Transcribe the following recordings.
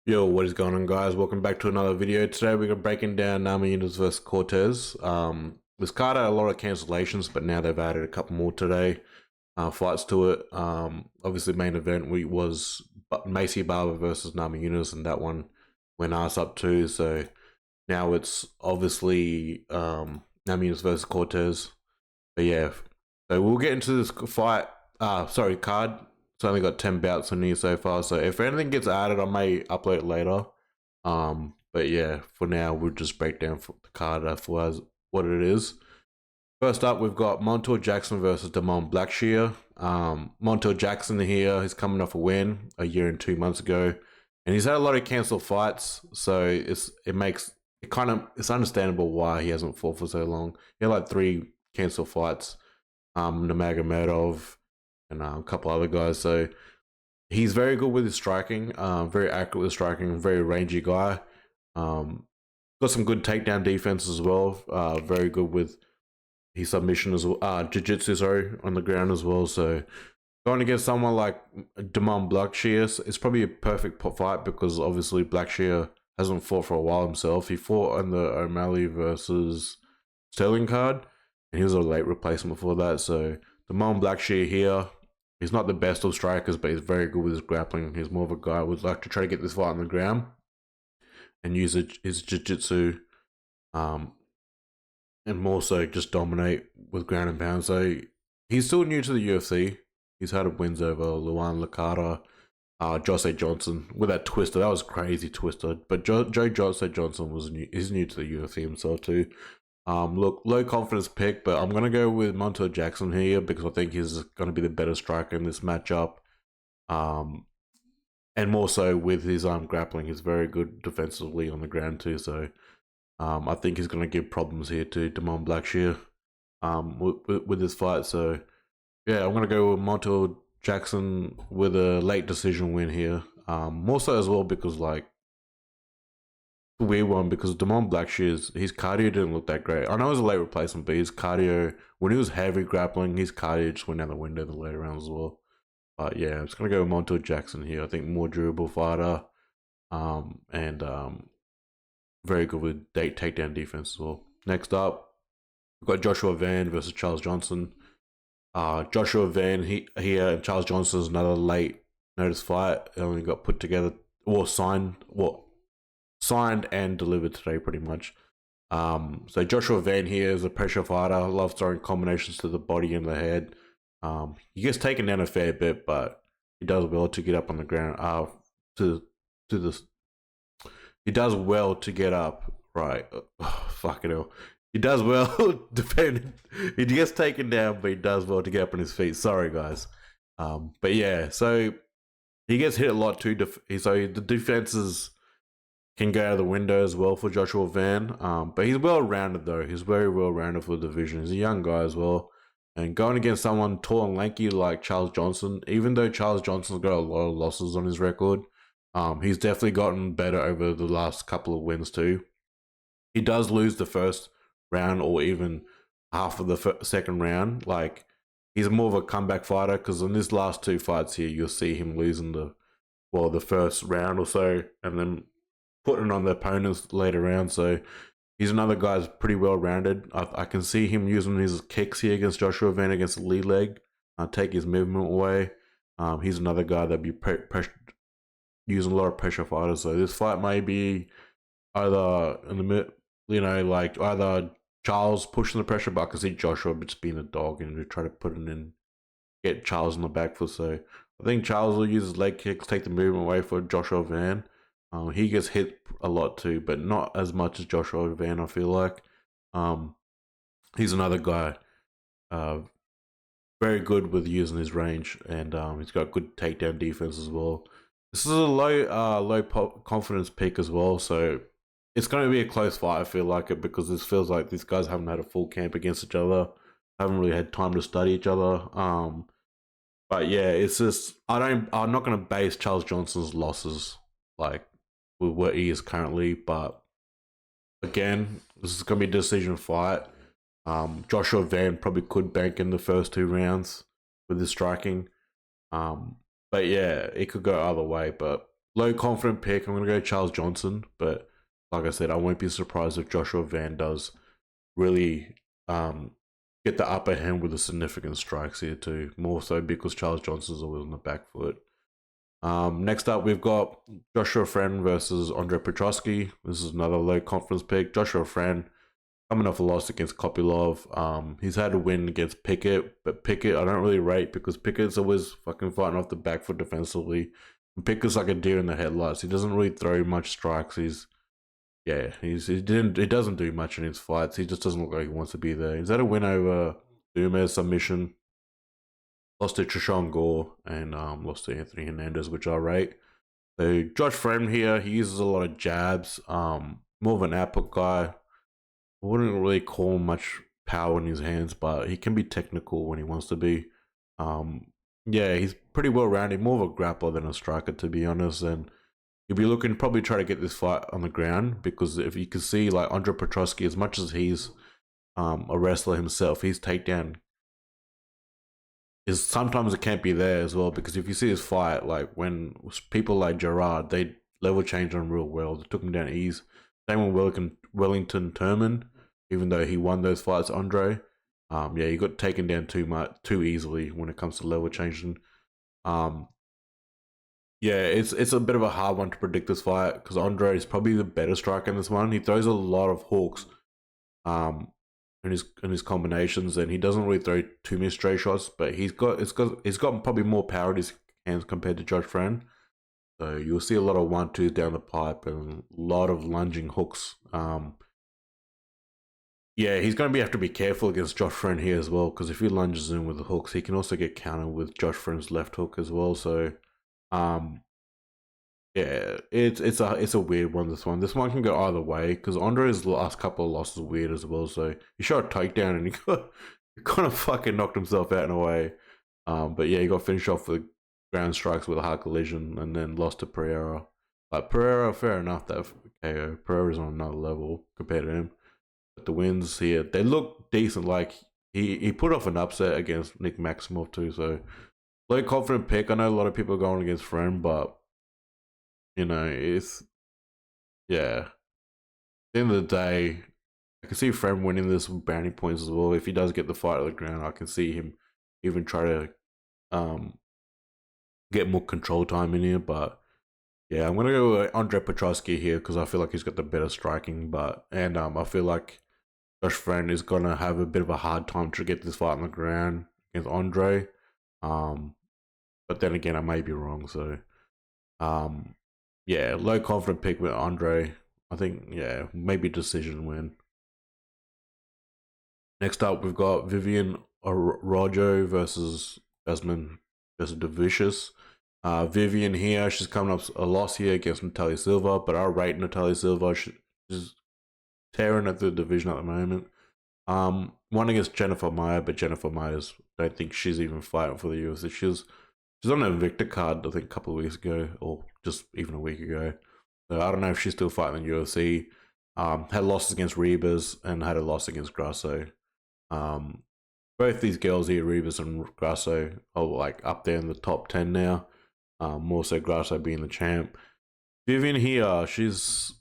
Yo, what is going on, guys? Welcome back to another video. Today we're breaking down Namajunas versus Cortez. This card had a lot of cancellations, but now they've added a couple more today. Fights to it. Obviously, main event was Macy Barber versus Namajunas, and that one went ass up too. So now it's obviously Namajunas versus Cortez. But yeah, so we'll get into this fight. Card. It's only got 10 bouts on here so far, so if anything gets added, I may upload it later. But yeah, for now, we'll just break down the card for what it is. First up, we've got Montel Jackson versus Blackshear. Montel Jackson here, he's coming off a win a year and 2 months ago, and he's had a lot of cancelled fights, so it's understandable why he hasn't fought for so long. He had like 3 cancelled fights, Nurmagomedov, and a couple other guys. So he's very good with his striking, very accurate with striking, very rangy guy. Got some good takedown defense as well. Very good with his submission as well. Jiu-jitsu, on the ground as well. So going against someone like Blackshear is probably a perfect fight because obviously Blackshear hasn't fought for a while himself. He fought on the O'Malley versus Sterling card, and he was a late replacement for that. So Blackshear here, he's not the best of strikers, but he's very good with his grappling. He's more of a guy who would like to try to get this fight on the ground and use his jiu-jitsu, and more so just dominate with ground and pound. So he's still new to the UFC. He's had wins over Luana Lakata, Jose Johnson with that twister. That was crazy twister. But Jose Johnson he's new to the UFC himself too. Look, low confidence pick, but I'm gonna go with Montel Jackson here because I think he's gonna be the better striker in this matchup. And more so with his grappling, he's very good defensively on the ground too. So, I think he's gonna give problems here to Blackshear, with this fight. So, yeah, I'm gonna go with Montel Jackson with a late decision win here. More so as well because like. Weird one because Blackshear's his cardio didn't look that great. I know it was a late replacement, but his cardio when he was heavy grappling, his cardio just went out the window the later rounds as well. But yeah, I'm just gonna go with Montel Jackson here. I think more durable fighter, and very good with takedown defense as well. Next up, we've got Joshua Van versus Charles Johnson. Joshua Van here and Charles Johnson is another late notice fight. It only got put together or signed and delivered today pretty much. So Joshua Van here is a pressure fighter, loves throwing combinations to the body and the head. He gets taken down a fair bit, but he does well to get up on the ground. He does well to get up, right? Fucking hell. He does well defending. He gets taken down, but he does well to get up on his feet. Sorry, guys. But yeah, so he gets hit a lot too. So the defenses can go out of the window as well for Joshua Van. But he's well-rounded though. He's very well-rounded for the division. He's a young guy as well. And going against someone tall and lanky like Charles Johnson, even though Charles Johnson's got a lot of losses on his record, he's definitely gotten better over the last couple of wins too. He does lose the first round or even half of the second round. Like, he's more of a comeback fighter because in his last 2 fights here, you'll see him losing the first round or so and then putting on the opponents later round. So he's another guy who's pretty well rounded. I can see him using his kicks here against Joshua Van against the lead leg, take his movement away. He's another guy that'd be using a lot of pressure fighters. So this fight may be either in the mid, like either Charles pushing the pressure, but I can see Joshua just being a dog and try to put it in, get Charles in the back foot. So I think Charles will use his leg kicks, take the movement away for Joshua Van. He gets hit a lot too, but not as much as Joshua Van, I feel like. He's another guy, very good with using his range, and he's got good takedown defense as well. This is a low confidence pick as well, so it's going to be a close fight, I feel like it, because this feels like these guys haven't had a full camp against each other, haven't really had time to study each other. But yeah, it's just, I'm not going to base Charles Johnson's losses, like, with what he is currently, but again, this is going to be a decision fight. Joshua Van probably could bank in the first 2 rounds with his striking. But yeah, it could go either way, but low confident pick. I'm gonna go Charles Johnson, but like I said, I won't be surprised if Joshua Van does really get the upper hand with the significant strikes here too. More so because Charles Johnson's always on the back foot. Next up, we've got Joshua Fremd versus Andre Petroski. This is another low confidence pick. Joshua Fremd coming off a loss against Kopylov. He's had a win against Pickett, but Pickett I don't really rate because Pickett's always fucking fighting off the back foot defensively. And Pickett's like a deer in the headlights. He doesn't really throw much strikes. He doesn't do much in his fights. He just doesn't look like he wants to be there. He's had a win over Dumas submission. Lost to Trishan Gore and lost to Anthony Hernandez, which I rate. So Josh Fremd here, he uses a lot of jabs. More of an output guy. I wouldn't really call him much power in his hands, but he can be technical when he wants to be. Yeah, he's pretty well rounded. More of a grappler than a striker, to be honest. And you'll be looking to probably try to get this fight on the ground because if you can see, like Andre Petroski, as much as he's a wrestler himself, his takedown is sometimes it can't be there as well because if you see his fight, like when people like Gerard, they level change on real well. They took him down ease. Same with Wellington Turman, even though he won those fights, Andre. Yeah, he got taken down too easily when it comes to level changing. Yeah, it's a bit of a hard one to predict this fight because Andre is probably the better striker in this one. He throws a lot of hooks. In his combinations, and he doesn't really throw too many straight shots, but he's got probably more power in his hands compared to Josh Fremd. So you'll see a lot of 1-2s down the pipe and a lot of lunging hooks. Yeah, he's going to have to be careful against Josh Fremd here as well because if he lunges in with the hooks, he can also get countered with Josh Fremd's left hook as well. So, yeah, it's a weird one. This one can go either way because Andre's last couple of losses are weird as well. So he shot a takedown and he kind of fucking knocked himself out in a way. But yeah, he got finished off with ground strikes with a hard collision and then lost to Pereira. But Pereira, fair enough that KO. Pereira's on another level compared to him. But the wins here, they look decent. Like he put off an upset against Nick Maximov too. So low confident pick. I know a lot of people are going against Fremd, but you know, yeah. At the end of the day, I can see Fremd winning this with bounty points as well. If he does get the fight on the ground, I can see him even try to get more control time in here. But yeah, I'm gonna go with Andre Petroski here because I feel like he's got the better striking. And I feel like Josh Fremd is gonna have a bit of a hard time to get this fight on the ground against Andre. But then again, I may be wrong. So yeah, low confident pick with Andre. I think, yeah, maybe decision win. Next up, we've got Viviane Araujo versus Jasmine Jasudavicius. Viviane here, she's coming up a loss here against Natalia Silva, but I rate Natalia Silva. She's tearing at the division at the moment. One against Jennifer Maia, but Jennifer Maia's, I don't think she's even fighting for the UFC. She's on a Victor card, I think, a couple of weeks ago, or just even a week ago. So I don't know if she's still fighting in the UFC. Had losses against Ribas and had a loss against Grasso. Both these girls here, Ribas and Grasso, are like up there in the top 10 now. More so Grasso being the champ. Viviane here, she's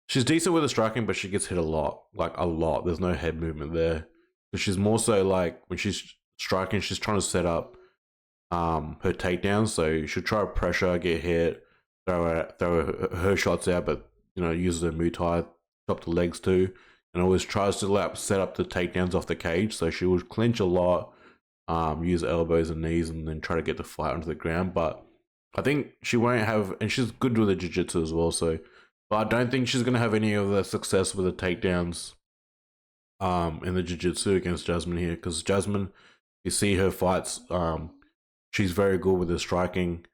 decent with the striking, but she gets hit a lot. Like a lot. There's no head movement there. But she's more so like when she's striking, she's trying to set up her takedowns, so she'll try to pressure, get hit, throw her shots out, but you know, uses her Muay Thai, chop the legs too, and always tries to set up the takedowns off the cage. So she will clinch a lot, use elbows and knees, and then try to get the fight onto the ground. But I think she won't have, and she's good with the jiu-jitsu as well. So, but I don't think she's gonna have any of the success with the takedowns, in the jiu-jitsu against Jasmine here, because Jasmine, you see her fights, she's very good with her striking,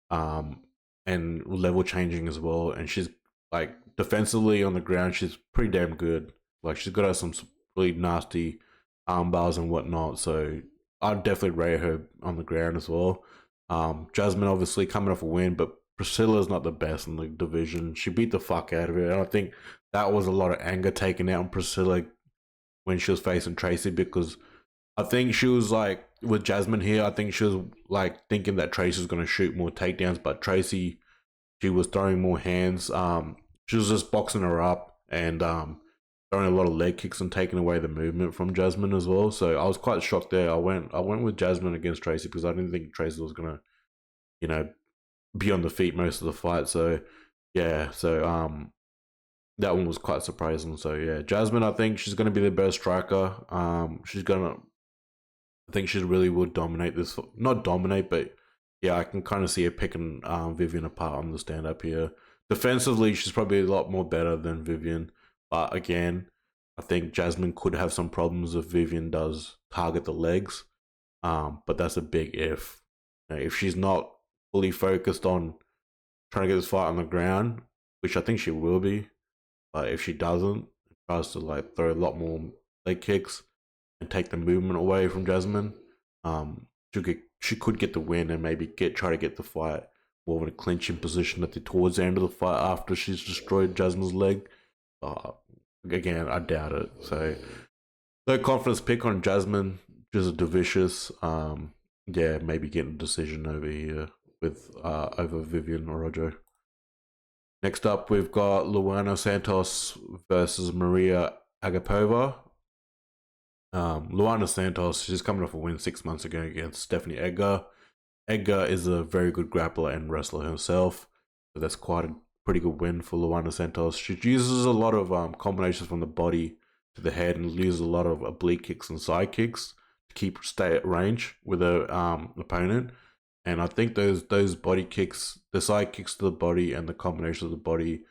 and level changing as well. And she's like defensively on the ground, she's pretty damn good. Like she's got some really nasty arm bars and whatnot. So I'd definitely rate her on the ground as well. Jasmine obviously coming off a win, but Priscilla's not the best in the division. She beat the fuck out of her. And I think that was a lot of anger taken out on Priscilla when she was facing Tracy, because I think she was like, with Jasmine here, I think she was like thinking that Tracy was going to shoot more takedowns, but Tracy she was throwing more hands. She was just boxing her up and throwing a lot of leg kicks and taking away the movement from Jasmine as well. So I was quite shocked there. I went with Jasmine against Tracy because I didn't think Tracy was gonna, be on the feet most of the fight. So yeah, that one was quite surprising. So yeah, Jasmine, I think she's gonna be the best striker. I think she really will dominate this. Not dominate, but yeah, I can kind of see her picking Viviane apart on the stand up here. Defensively, she's probably a lot more better than Viviane. But again, I think Jasmine could have some problems if Viviane does target the legs. But that's a big if. If she's not fully focused on trying to get this fight on the ground, which I think she will be, but if she doesn't, tries to like throw a lot more leg kicks and take the movement away from Jasmine, she could get the win and maybe try to get the fight more of a clinching position towards the end of the fight after she's destroyed Jasmine's leg. Again, I doubt it. So no confidence pick on Jasmine, Jasudavicius. Yeah, maybe getting a decision over here with over Viviane Araujo. Next up, we've got Luana Santos versus Mariya Agapova. Luana Santos, she's coming off a win 6 months ago against Stephanie Edgar. Edgar is a very good grappler and wrestler herself, so that's quite a pretty good win for Luana Santos. She uses a lot of combinations from the body to the head and uses a lot of oblique kicks and side kicks to stay at range with her opponent. And I think those body kicks, the side kicks to the body and the combination of the body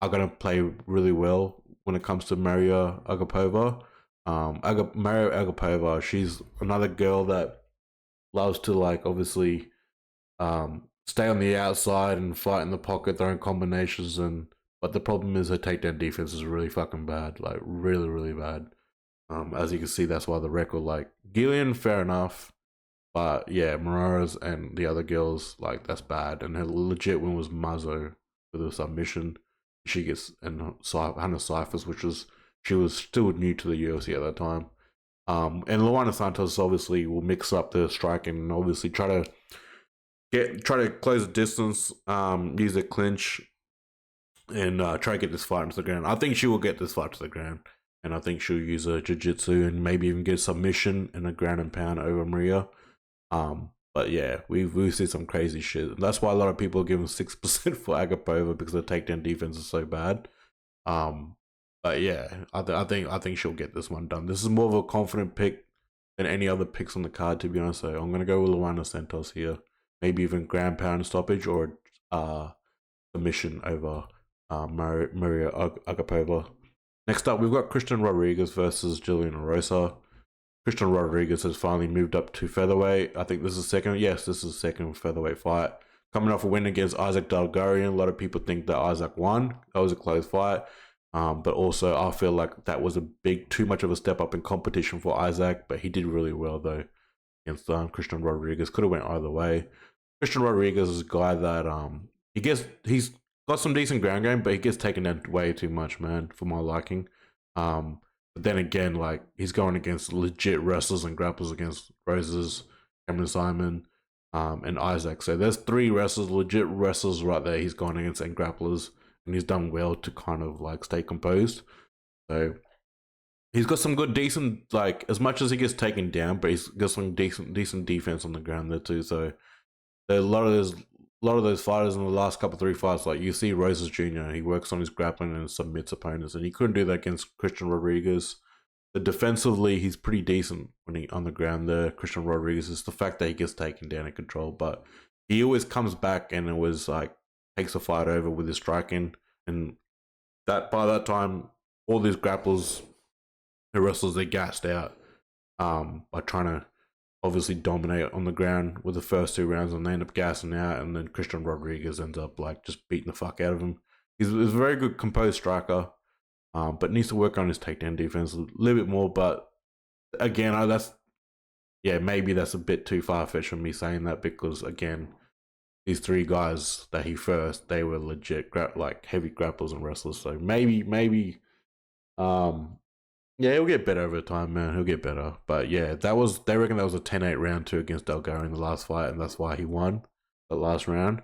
are going to play really well when it comes to Mariya Agapova. Mariya Agapova, she's another girl that loves to obviously stay on the outside and fight in the pocket, throwing combinations, but the problem is her takedown defense is really fucking bad, like really, really bad. As you can see, that's why the record, Julian, fair enough, but yeah, Mariya's and the other girls, that's bad. And her legit win was Mazo with a submission. She gets Hannah Cyphers, she was still new to the UFC at that time. And Luana Santos obviously will mix up the striking and obviously try to close the distance, use a clinch, and try to get this fight to the ground. I think she will get this fight to the ground, and I think she'll use her jiu-jitsu and maybe even get a submission and a ground and pound over Mariya. But yeah, we've seen some crazy shit. That's why a lot of people are giving 6% for Agapova because the takedown defense is so bad. But yeah, I think she'll get this one done. This is more of a confident pick than any other picks on the card, to be honest. So I'm gonna go with Luana Santos here. Maybe even ground pound stoppage or submission over Mariya Agapova. Next up, we've got Christian Rodriguez versus Julian Erosa. Christian Rodriguez has finally moved up to featherweight. I think this is second. Yes, this is second featherweight fight. Coming off a win against Isaac Dalgarian. A lot of people think that Isaac won. That was a close fight. But also, I feel like that was too much of a step up in competition for Isaac. But he did really well though against Christian Rodriguez. Could have went either way. Christian Rodriguez is a guy that he's got some decent ground game, but he gets taken down way too much, man, for my liking. But then again, he's going against legit wrestlers and grapplers against Roses, Cameron Simon, and Isaac. So there's 3 wrestlers, legit wrestlers right there he's going against and grapplers, and he's done well to kind of stay composed. So he's got some good, decent, as much as he gets taken down, but he's got some decent defense on the ground there too. So a lot of those fighters in the last couple 3 fights, you see Roses Jr., he works on his grappling and submits opponents, and he couldn't do that against Christian Rodriguez. But defensively, he's pretty decent when he on the ground there. Christian Rodriguez is the fact that he gets taken down and controlled, but he always comes back and it was takes the fight over with his striking, and that by that time, all these grapplers, the wrestlers, they gassed out by trying to obviously dominate on the ground with the first 2 rounds, and they end up gassing out, and then Christian Rodriguez ends up just beating the fuck out of him. He's a very good composed striker, but needs to work on his takedown defense a little bit more. But again, maybe that's a bit too far-fetched for me saying that, because again, these 3 guys that he first, they were legit heavy grapplers and wrestlers. So maybe yeah, he'll get better over time, man. He'll get better. But yeah, they reckon that was a 10-8 round 2 against Dalgarian in the last fight, and that's why he won the last round.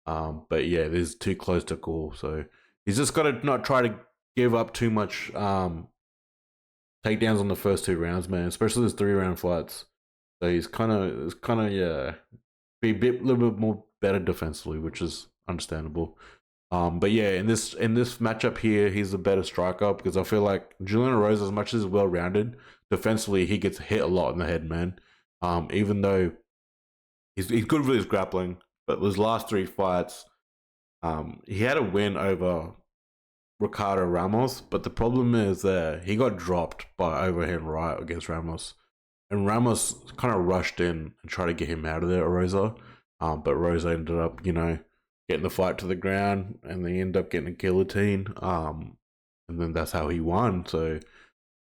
But yeah, this is too close to call. So he's just got to not try to give up too much takedowns on the first 2 rounds, man. Especially those 3-round fights. So he's kind of yeah, be a little bit more better defensively, which is understandable. But yeah, in this matchup here, he's the better striker because I feel like Julian Erosa, as much as he's well rounded, defensively he gets hit a lot in the head, man. Even though he's good with his grappling, but his last 3 fights, he had a win over Ricardo Ramos, but the problem is that he got dropped by overhand right against Ramos, and Ramos kind of rushed in and tried to get him out of there, Erosa. But Rosa ended up, getting the fight to the ground, and they end up getting a guillotine. And then that's how he won. So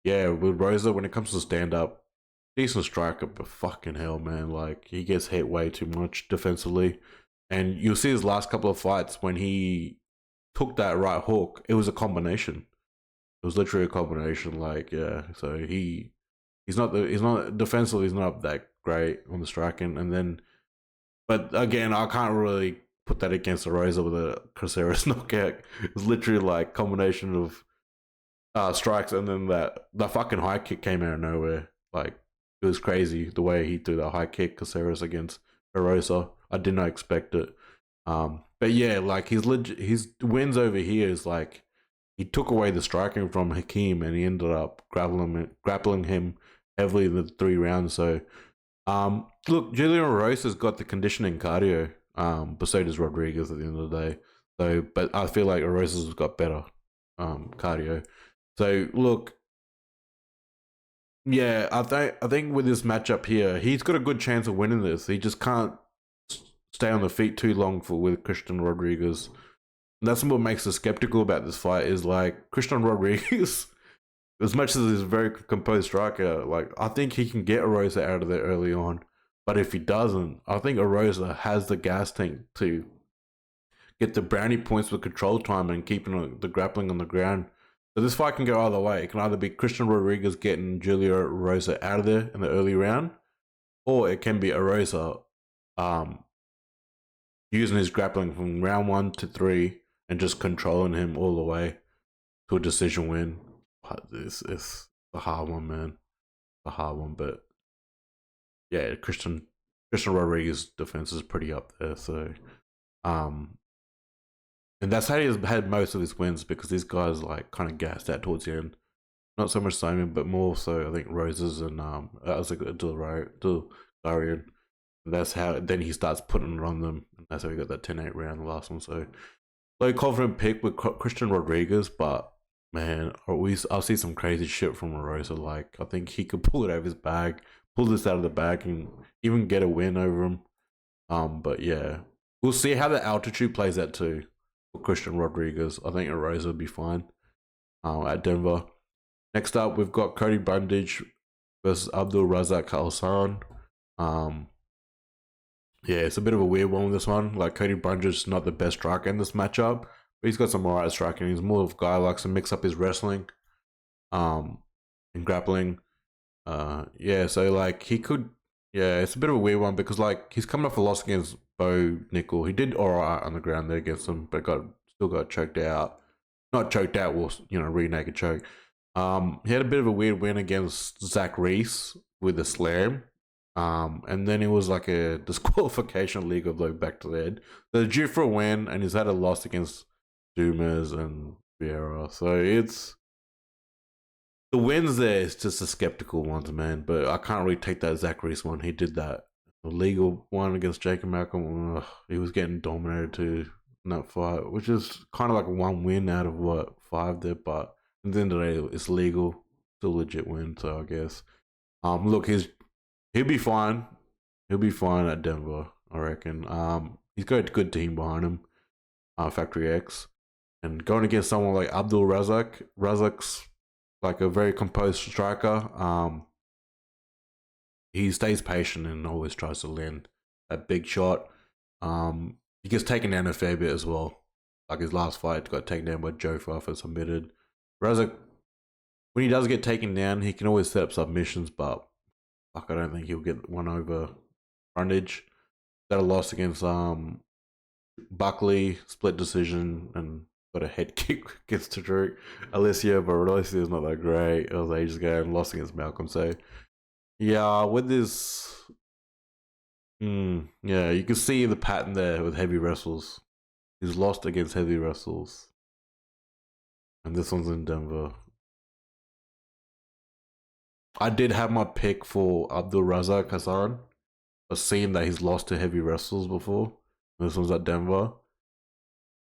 yeah, with Rosa, when it comes to stand up, decent striker, but fucking hell, man, like he gets hit way too much defensively. And you'll see his last couple of fights when he took that right hook, it was a combination. It was literally a combination. Like, yeah, so he's not defensively, he's not that great on the striking. And then, but again, I can't really put that against Erosa with a Caceres knockout. It was literally like combination of strikes, and then the fucking high kick came out of nowhere. Like, it was crazy the way he threw that high kick Caceres against Erosa. I did not expect it. But yeah, like his wins over here is like he took away the striking from Hakeem, and he ended up grappling him heavily in the 3 rounds. So, look, Julian Erosa's got the conditioning cardio. But so does Rodriguez at the end of the day. So, but I feel like Erosa's got better cardio. So look, yeah, I think with this matchup here, he's got a good chance of winning this. He just can't stay on the feet too long with Christian Rodriguez. And that's what makes us skeptical about this fight. Is like Christian Rodriguez, as much as he's a very composed striker, like I think he can get Erosa out of there early on. But if he doesn't, I think Erosa has the gas tank to get the brownie points with control time and keeping the grappling on the ground. So this fight can go either way. It can either be Christian Rodriguez getting Julia Erosa out of there in the early round, or it can be Erosa using his grappling from round 1 to 3 and just controlling him all the way to a decision win. But this is a hard one, man. A hard one, but yeah, Christian Rodriguez's defense is pretty up there. So, and that's how he's had most of his wins, because these guys like kind of gassed out towards the end. Not so much Simon, but more so I think Roses and I was like Dulgarian. That's how then he starts putting it on them, and that's how he got that 10-8 round, the last one. So, low confident pick with Christian Rodriguez, but man, I'll see some crazy shit from Erosa. Like I think he could pull it out of his bag, pull this out of the bag, and even get a win over him. But yeah, we'll see how the altitude plays out too for Christian Rodriguez. I think Erosa will be fine at Denver. Next up, we've got Cody Brundage versus Abdul Razak Alhassan. Yeah, it's a bit of a weird one with this one. Like Cody Brundage is not the best striker in this matchup, but he's got some alright striking. He's more of a guy who likes to mix up his wrestling, and grappling. Yeah, so like he could. Yeah, it's a bit of a weird one because like he's coming off a loss against Bo Nickel. He did alright on the ground there against him, but still got choked out. Not choked out, well, rear naked choke. He had a bit of a weird win against Zach Reese with a slam. And then it was like a disqualification league of like back to the head. They're due for a win, and he's had a loss against Dumas and Vieira. So it's the wins there is just the skeptical ones, man. But I can't really take that Zach Reese one. He did that. The legal one against Jacob Malcolm, he was getting dominated too in that fight, which is kind of like one win out of 5 there. But at the end of the day, it's legal, still a legit win. So I guess, look, he'll be fine. He'll be fine at Denver, I reckon. He's got a good team behind him, Factory X, and going against someone like Abdul Razak. Razak's like a very composed striker. He stays patient and always tries to land that big shot. He gets taken down a fair bit as well. Like his last fight got taken down by Joe Farfar submitted. Razak, when he does get taken down, he can always set up submissions, but I don't think he'll get one over Brundage. Got a loss against Buckley split decision and got a head kick against Tadrick. Alicia, but Alicia's not that great. It was ages ago and lost against Malcolm. So yeah, with this, yeah, you can see the pattern there with heavy wrestles. He's lost against heavy wrestles, and this one's in Denver. I did have my pick for Abdul Razak Alhassan, but seeing that he's lost to heavy wrestles before, this one's at Denver,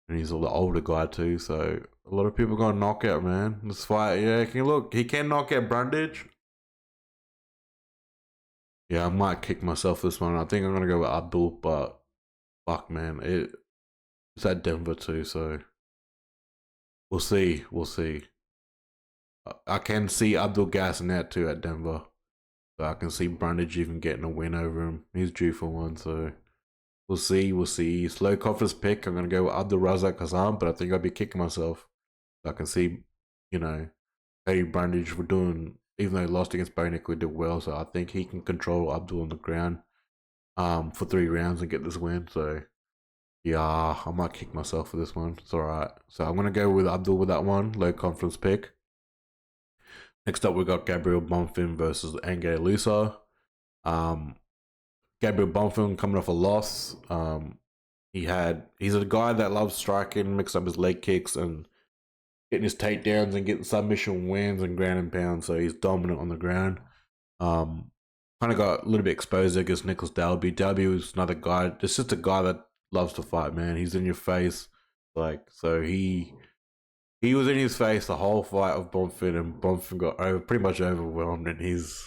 and he's the older guy too, so a lot of people got knockout, man. This fight, yeah, he can knock out Brundage. Yeah, I might kick myself this one. I think I'm gonna go with Abdul, but fuck, man, it's at Denver too, so we'll see. We'll see. I can see Abdul gassing out too at Denver. So I can see Brundage even getting a win over him. He's due for one, so we'll see. We'll see. Slow confidence pick. I'm gonna go with Abdul Razak Alhassan, but I think I'll be kicking myself. So I can see, Cody Brundage were doing, even though he lost against Bonik, we did well. So I think he can control Abdul on the ground, for 3 rounds and get this win. So yeah, I might kick myself for this one. It's alright. So I'm gonna go with Abdul with that one. Low confidence pick. Next up, we got Gabriel Bonfim versus Ange Loosa. Gabriel Bonfim coming off a loss. He's a guy that loves striking, mixing up his leg kicks and getting his takedowns and getting submission wins and ground and pound. So he's dominant on the ground. Kind of got a little bit exposed against Nicholas Dalby. Dalby was another guy. It's just a guy that loves to fight, man. He's in your face, so he was in his face the whole fight of Bonfim, and Bonfim got pretty much overwhelmed, and his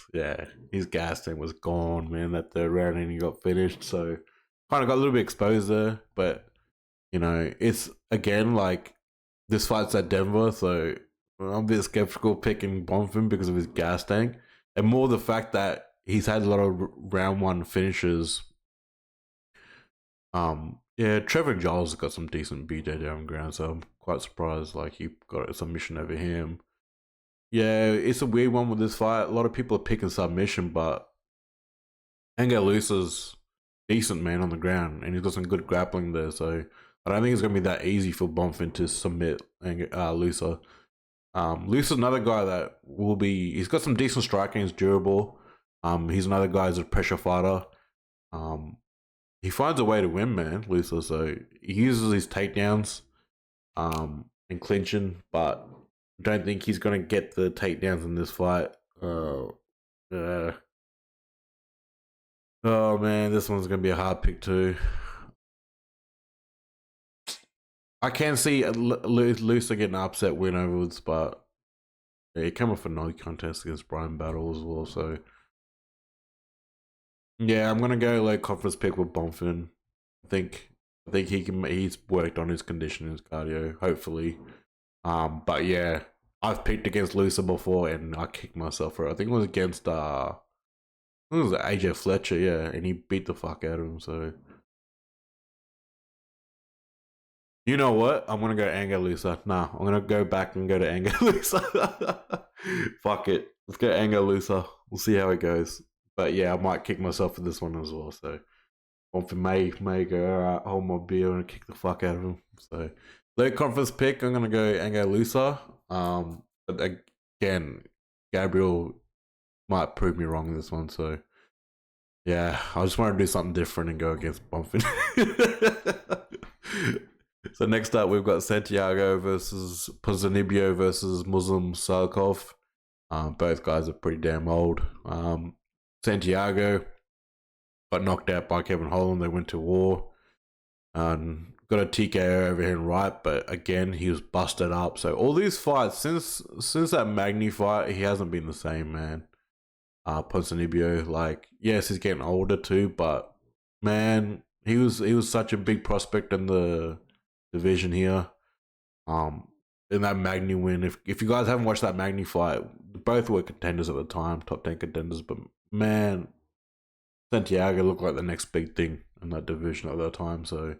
gas tank was gone, man. That third round, and he got finished. So kind of got a little bit exposed there, but it's again like this fight's at Denver, so I'm a bit skeptical picking Bonfim because of his gas tank, and more the fact that he's had a lot of round 1 finishes. Yeah, Trevor Giles got some decent BJ down ground, so I'm quite surprised like he got a submission over him. Yeah, it's a weird one with this fight. A lot of people are picking submission, but Ange Loosa's decent, man, on the ground, and he's got some good grappling there, so I don't think it's going to be that easy for Bonfim to submit Loosa. Loosa's another guy that he's got some decent striking, he's durable. He's another guy who's a pressure fighter. He finds a way to win, man, Loosa. So he uses his takedowns and clinching, but I don't think he's going to get the takedowns in this fight. Oh, man, this one's going to be a hard pick too. I can see Loosa getting an upset win over this, but he came off a no contest against Brian Battle as well, so yeah, I'm gonna go like confidence pick with Bonfim. I think he's worked on his conditioning, his cardio, hopefully. But yeah, I've picked against Loosa before and I kicked myself for it. I think it was against I think it was AJ Fletcher, yeah, and he beat the fuck out of him, so you know what? I'm gonna go Ange Loosa. Nah, I'm gonna go back and go to Ange Loosa. Fuck it. Let's go Ange Loosa. We'll see how it goes. But yeah, I might kick myself for this one as well. So Bonfim may go, alright, hold my beer and kick the fuck out of him. So low confidence pick, I'm gonna go Ange Loosa. But again, Gabriel might prove me wrong in this one. So yeah, I just want to do something different and go against Bonfim. So next up, we've got Santiago versus Ponzinibbio versus Muslim Salikhov. Both guys are pretty damn old. Santiago got knocked out by Kevin Holland. They went to war. Got a TKO over here and right, but again, he was busted up. So all these fights, since that Magny fight, he hasn't been the same, man. Ponzinibbio, like, yes, he's getting older too, but man, he was such a big prospect in the division here. In that Magny win, if you guys haven't watched that Magny fight, both were contenders at the time, top 10 contenders, but man, Santiago looked like the next big thing in that division at that time. So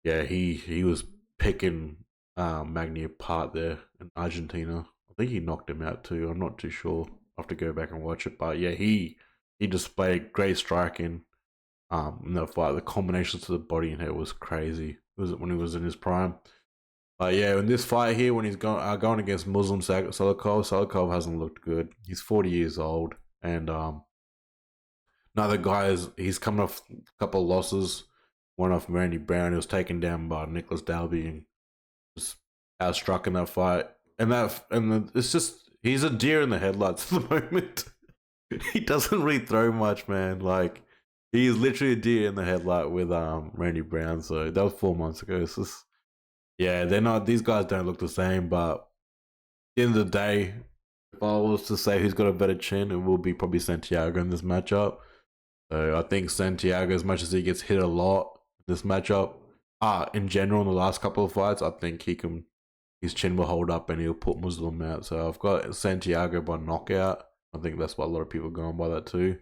yeah, he was picking Magny apart there in Argentina. I think he knocked him out too. I'm not too sure. I'll have to go back and watch it, but yeah, he displayed great striking. in that fight. The combinations to the body and head was crazy. It was when he was in his prime. But yeah, in this fight here, when he's going against Muslim Salikhov hasn't looked good. He's 40 years old, and another guy he's coming off a couple of losses. One off Randy Brown. He was taken down by Nicholas Dalby and was outstruck in that fight. It's just he's a deer in the headlights at the moment. He doesn't really throw much, man. Like he's literally a deer in the headlight with Randy Brown. So that was 4 months ago. It's just, yeah, they're not. These guys don't look the same. But at the end of the day, if I was to say who's got a better chin, it will be probably Santiago in this matchup. So I think Santiago, as much as he gets hit a lot in this matchup, in general in the last couple of fights, I think his chin will hold up and he'll put Muslim out. So I've got Santiago by knockout. I think that's what a lot of people are going by that too.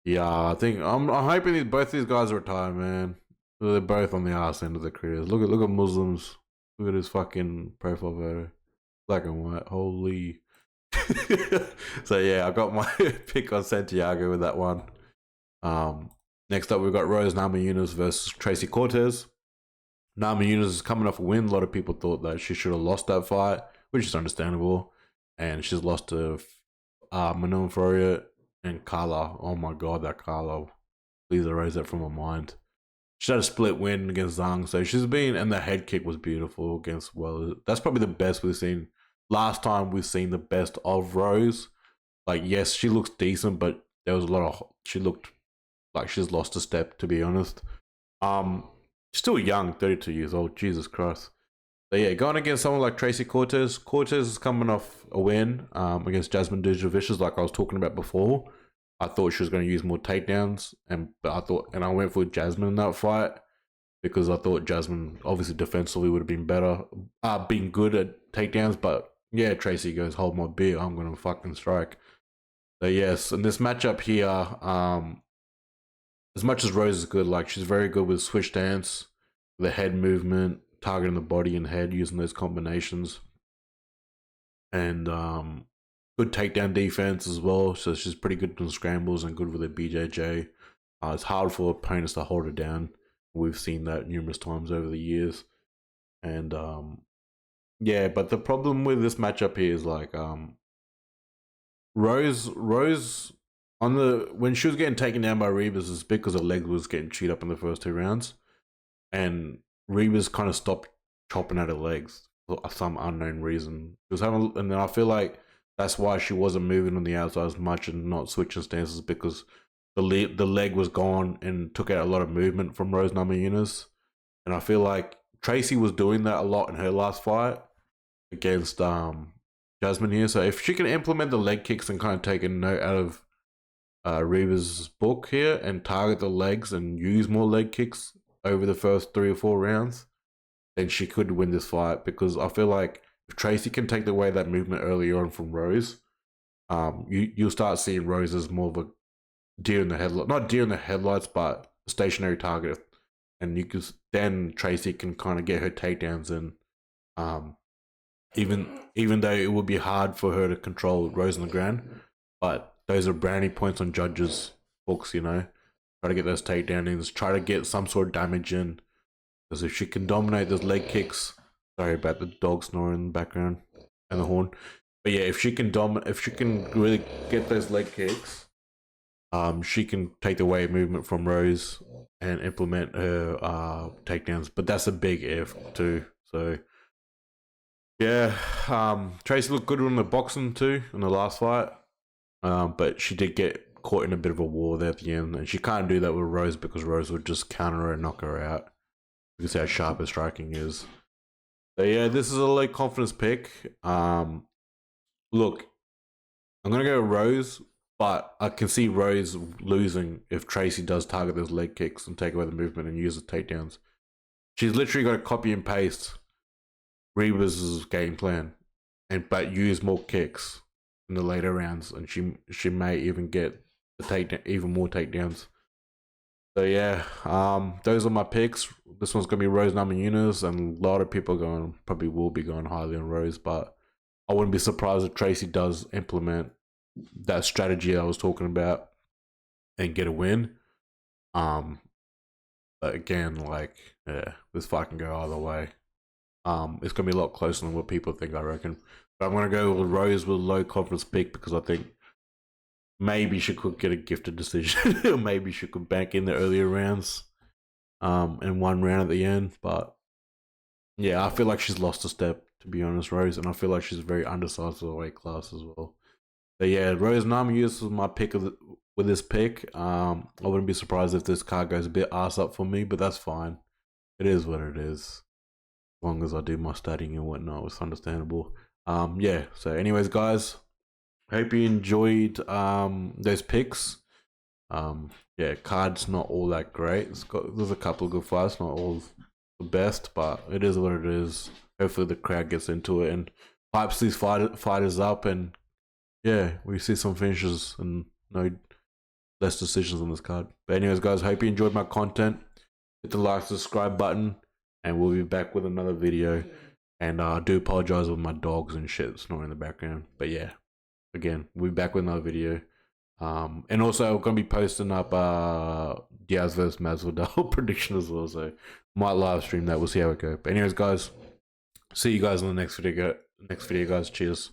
Yeah, I think I'm hoping both these guys retire, man. They're both on the arse end of their careers. Look at Muslims. Look at his fucking profile photo, black and white. Holy. So yeah, I got my pick on Santiago with that one. Next up, we've got Rose Namajunas versus Tracy Cortez. Namajunas is coming off a win. A lot of people thought that she should have lost that fight, which is understandable. And she's lost to Manon Ferrier and Carla. Oh my god, that Carla. Please erase that from my mind. She had a split win against Zhang. So she's been, and the head kick was beautiful against, well, that's probably the best we've seen. Last time we've seen the best of Rose. Like, yes, she looks decent, but there was a lot of, she looked like she's lost a step, to be honest. Still young, 32 years old, Jesus Christ. So yeah, going against someone like Tracy Cortez. Cortez is coming off a win against Jasmine Jasudavicius, like I was talking about before. I thought she was going to use more takedowns, but I went for Jasmine in that fight because I thought Jasmine obviously defensively would have been better, being good at takedowns. But yeah, Tracy goes, hold my beer, I'm going to fucking strike. So yes, in this matchup here, as much as Rose is good, like she's very good with switch stance, the head movement, targeting the body and head, using those combinations, and good takedown defense as well. So she's pretty good in scrambles and good with her BJJ. It's hard for opponents to hold her down. We've seen that numerous times over the years. And yeah, but the problem with this matchup here is like Rose when she was getting taken down by Rebus, is because her leg was getting chewed up in the first 2 rounds, and Rebus kind of stopped chopping at her legs for some unknown reason. She was having, and then I feel like that's why she wasn't moving on the outside as much and not switching stances, because the leg was gone and took out a lot of movement from Rose Namajunas. And I feel like Tracy was doing that a lot in her last fight against Jasmine here. So if she can implement the leg kicks and kind of take a note out of Reba's book here and target the legs and use more leg kicks over the first 3 or 4 rounds, then she could win this fight. Because I feel like if Tracy can take away that movement early on from Rose, you'll start seeing Rose as more of a deer in the headlights, not deer in the headlights, but a stationary target. And then Tracy can kind of get her takedowns in. Even though it would be hard for her to control Rose on the ground, but those are brownie points on judges' books, you know. Try to get those takedowns, try to get some sort of damage in. Because if she can dominate those leg kicks, sorry about the dog snoring in the background and the horn. But yeah, if she can really get those leg kicks, she can take away movement from Rose and implement her takedowns. But that's a big if too. So yeah, Tracy looked good in the boxing too in the last fight. But she did get caught in a bit of a war there at the end, and she can't do that with Rose because Rose would just counter her and knock her out. You can see how sharp her striking is. So yeah, this is a low confidence pick. Look, I'm gonna go Rose, but I can see Rose losing if Tracy does target those leg kicks and take away the movement and use the takedowns. She's literally got to copy and paste Reba's game plan, but use more kicks in the later rounds, and she may even get even more takedowns. So yeah, those are my picks. This one's gonna be Rose Namajunas, and a lot of people probably will be going highly on Rose, but I wouldn't be surprised if Tracy does implement that strategy I was talking about and get a win. But again, like, yeah, this fight can go either way. It's gonna be a lot closer than what people think, I reckon. But I'm gonna go with Rose with low confidence pick because I think maybe she could get a gifted decision, or maybe she could bank in the earlier rounds, and one round at the end. But yeah, I feel like she's lost a step, to be honest, Rose, and I feel like she's very undersized for the weight class as well. But yeah, Rose Namajunas was my pick with this pick. I wouldn't be surprised if this card goes a bit ass up for me, but that's fine. It is what it is. As long as I do my studying and whatnot, it's understandable. Yeah. So, anyways, guys, hope you enjoyed those picks. Yeah, card's not all that great. There's a couple of good fights, not all the best, but it is what it is. Hopefully, the crowd gets into it and hypes these fighters up, and yeah, we see some finishes and no less decisions on this card. But anyways, guys, hope you enjoyed my content. Hit the like, subscribe button, and we'll be back with another video. And I do apologize with my dogs and shit snoring in the background. But yeah, again, we'll be back with another video. And also, we're going to be posting up Diaz vs Masvidal prediction as well. So, might live stream that. We'll see how it goes. But anyways, guys, see you guys in the next video. Guys, cheers.